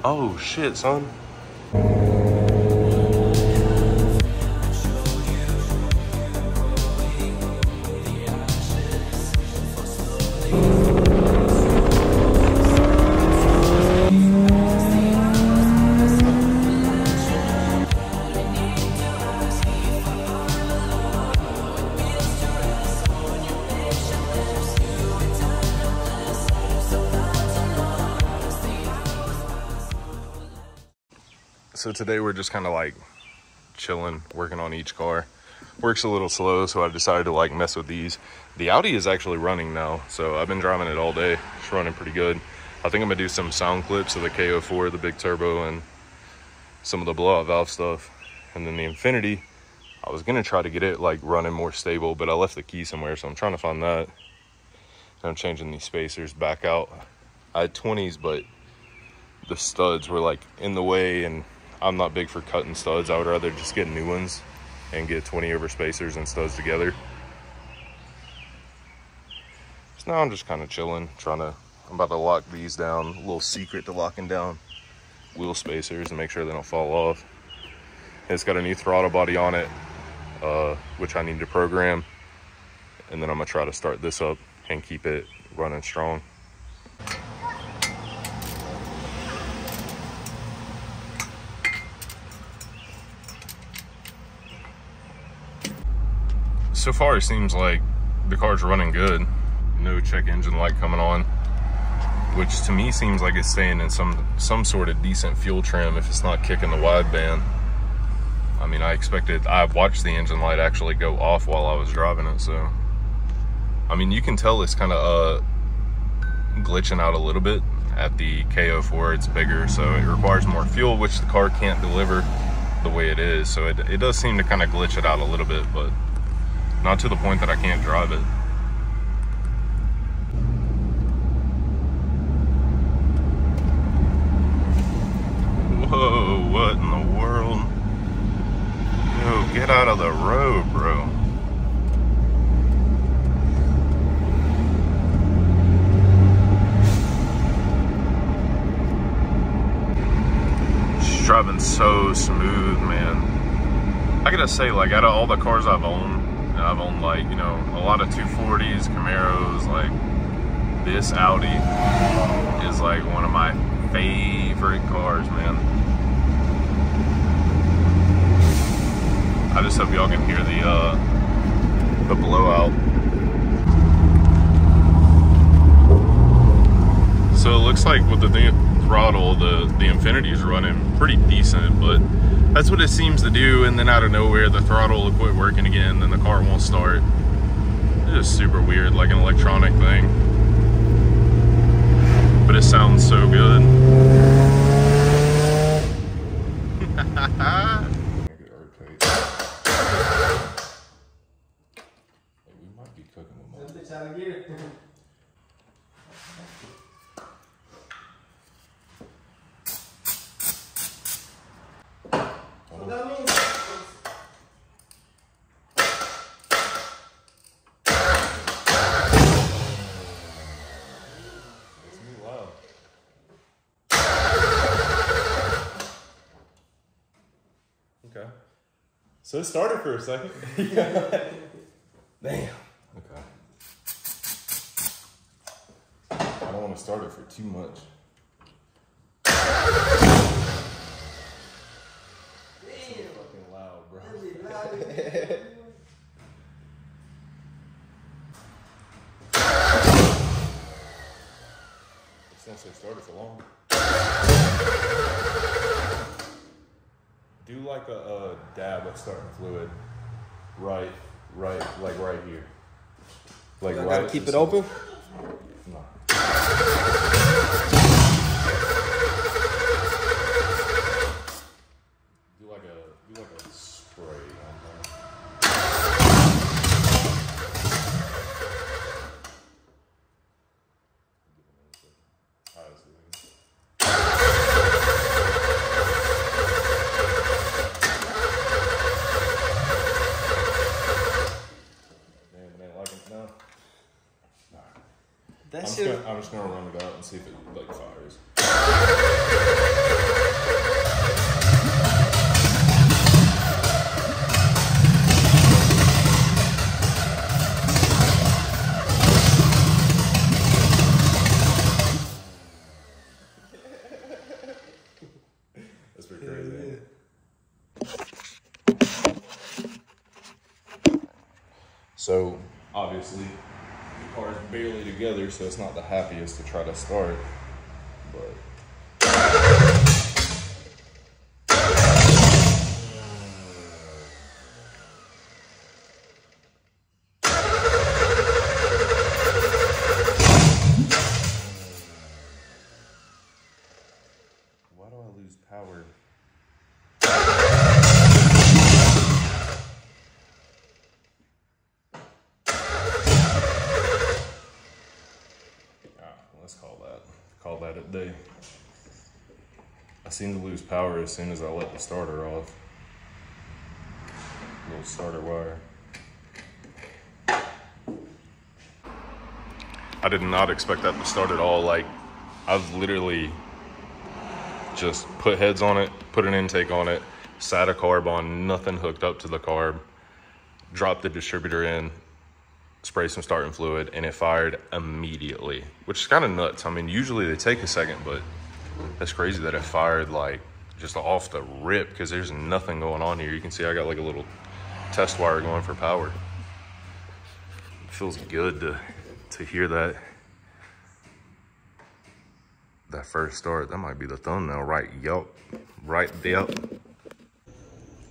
Oh shit, son. So today we're just kind of like chilling, working on each car. Works a little slow, so I decided to like mess with these. The Audi is actually running now, so I've been driving it all day. It's running pretty good. I think I'm gonna do some sound clips of the KO4, the big turbo, and some of the blowout valve stuff. And then the Infinity, I was gonna try to get it like running more stable, but I left the key somewhere, so I'm trying to find that. And I'm changing these spacers back out. I had 20s, but the studs were like in the way, and I'm not big for cutting studs. I would rather just get new ones and get 20 over spacers and studs together. So now I'm just kind of chilling, I'm about to lock these down. A little secret to locking down wheel spacers and make sure they don't fall off. It's got a new throttle body on it, which I need to program. And then I'm gonna try to start this up and keep it running strong. So far, it seems like the car's running good. No check engine light coming on, which to me seems like it's staying in some sort of decent fuel trim if it's not kicking the wideband. I mean, I watched the engine light actually go off while I was driving it, so. I mean, you can tell it's kind of glitching out a little bit. At the KO4, it's bigger, so it requires more fuel, which the car can't deliver the way it is. So it does seem to kind of glitch it out a little bit, but not to the point that I can't drive it. Whoa, what in the world? Yo, get out of the road, bro. She's driving so smooth, man. I gotta say, like, out of all the cars I've owned like, you know, a lot of 240s, Camaros, like this Audi is like one of my favorite cars, man. I just hope y'all can hear the blowout. So it looks like with the new throttle, the Infinity is running pretty decent, but that's what it seems to do, and then out of nowhere the throttle will quit working again, then the car won't start. It's just super weird, like an electronic thing. But it sounds so good. We might be cooking them all. Okay. So it started for a second. Damn. Okay. I don't want to start it for too much. It's so fucking loud, bro. Since they started for long. Do like a dab of starting fluid, right, like right here. Like I gotta keep it open? No. Do like a spray on there. I'm just gonna run it out and see if it like fires. That's pretty crazy. So obviously the car is barely together, so it's not the happiest to try to start, but why do I lose power? Let's call that a day. I seem to lose power as soon as I let the starter off. Little starter wire. I did not expect that to start at all. Like, I've literally just put heads on it, put an intake on it, sat a carb on, nothing hooked up to the carb, dropped the distributor in, spray some starting fluid, and it fired immediately, which is kind of nuts. I mean, usually they take a second, but that's crazy that it fired like just off the rip because there's nothing going on here. You can see I got like a little test wire going for power. It feels good to hear that first start. That might be the thumbnail, right? Yup, right there.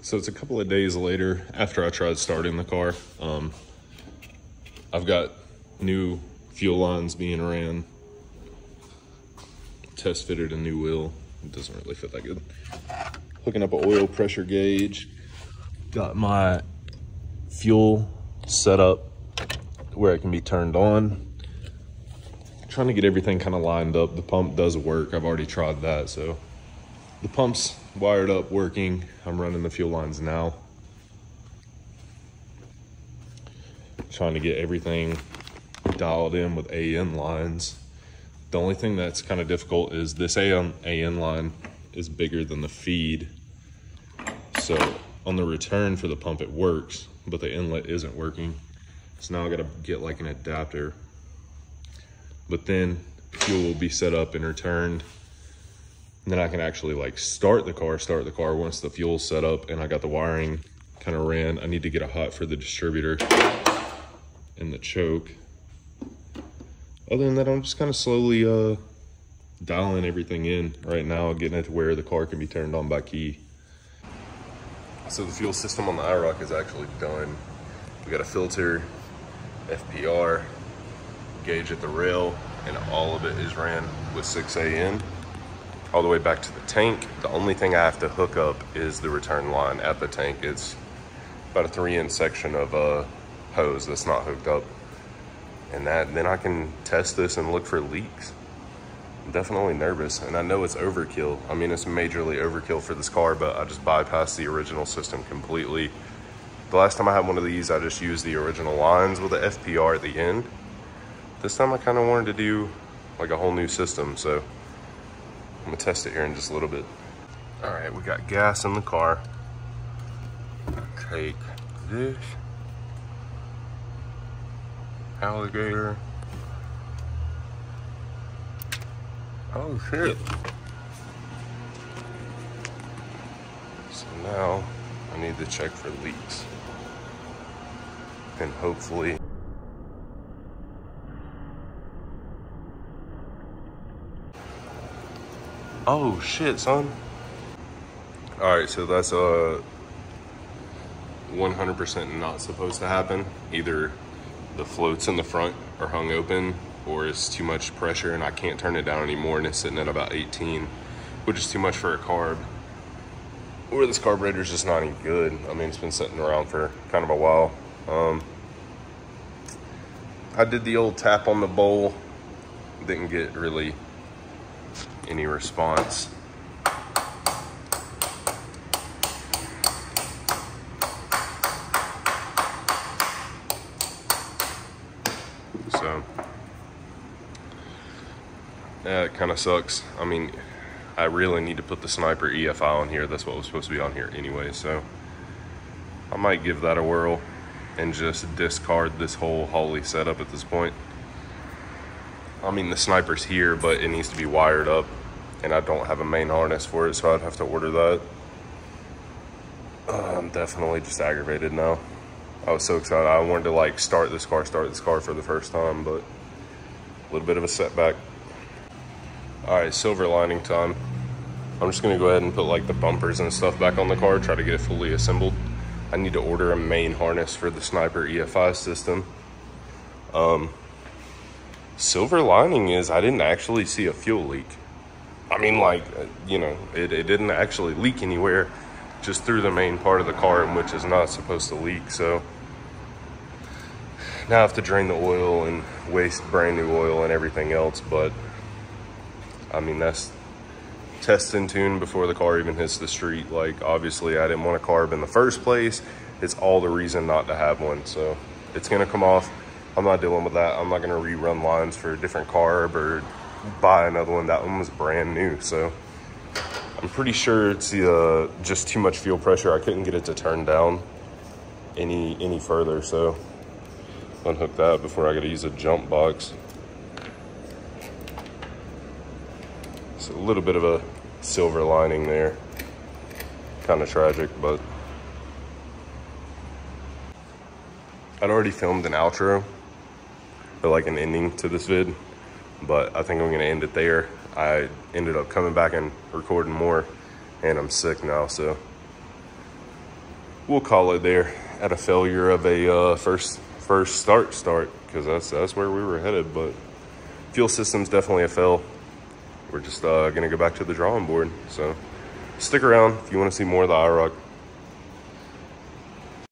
So it's a couple of days later after I tried starting the car. I've got new fuel lines being ran. Test fitted a new wheel. It doesn't really fit that good. Hooking up an oil pressure gauge. Got my fuel set up where it can be turned on. Trying to get everything kind of lined up. The pump does work. I've already tried that. So the pump's wired up, working. I'm running the fuel lines now. Trying to get everything dialed in with AN lines. The only thing that's kind of difficult is this AN line is bigger than the feed. So on the return for the pump, it works, but the inlet isn't working. So now I gotta get like an adapter. But then fuel will be set up and returned. And then I can actually like start the car once the fuel's set up and I got the wiring kind of ran. I need to get a hot for the distributor and the choke. Other than that, I'm just kind of slowly dialing everything in right now, getting it to where the car can be turned on by key. So the fuel system on the Irocz is actually done. We got a filter, FPR, gauge at the rail, and all of it is ran with 6AN all the way back to the tank. The only thing I have to hook up is the return line at the tank. It's about a 3-inch section of hose that's not hooked up, and then I can test this and look for leaks. I'm definitely nervous, and I know it's overkill. I mean, it's majorly overkill for this car, but I just bypassed the original system completely. The last time I had one of these, I just used the original lines with the FPR at the end. This time I kind of wanted to do like a whole new system, so I'm gonna test it here in just a little bit. All right, we got gas in the car. Take this alligator. Oh shit. So now I need to check for leaks. And hopefully oh shit, son. All right, so that's 100% not supposed to happen. Either the floats in the front are hung open, or it's too much pressure and I can't turn it down anymore, and it's sitting at about 18, which is too much for a carb. Or this carburetor's just not any good. I mean, it's been sitting around for kind of a while. I did the old tap on the bowl, didn't get really any response. So Yeah, it kind of sucks. I mean, I really need to put the sniper EFI on here. That's what was supposed to be on here anyway, so I might give that a whirl and just discard this whole Holley setup at this point. I mean, the sniper's here, but it needs to be wired up, and I don't have a main harness for it, so I'd have to order that. I'm definitely just aggravated now. I was so excited. I wanted to like start this car for the first time, but a little bit of a setback. All right, silver lining time. I'm just gonna go ahead and put like the bumpers and stuff back on the car, try to get it fully assembled. I need to order a main harness for the sniper EFI system. Silver lining is I didn't actually see a fuel leak. I mean, like, you know, it didn't actually leak anywhere, just through the main part of the car, which is not supposed to leak. So now I have to drain the oil and waste brand new oil and everything else. But I mean, that's test and tune before the car even hits the street. Like, obviously I didn't want a carb in the first place. It's all the reason not to have one. So it's gonna come off. I'm not dealing with that. I'm not gonna rerun lines for a different carb or buy another one. That one was brand new. So I'm pretty sure it's just too much fuel pressure. I couldn't get it to turn down any further. So unhook that before I gotta use a jump box. So a little bit of a silver lining there. Kind of tragic, but I'd already filmed an outro, or like an ending to this vid, but I think I'm gonna end it there. I ended up coming back and recording more, and I'm sick now, so we'll call it there at a failure of a first start, because that's where we were headed. But fuel system's definitely a fail. We're just gonna go back to the drawing board. So stick around if you want to see more of the Irocz.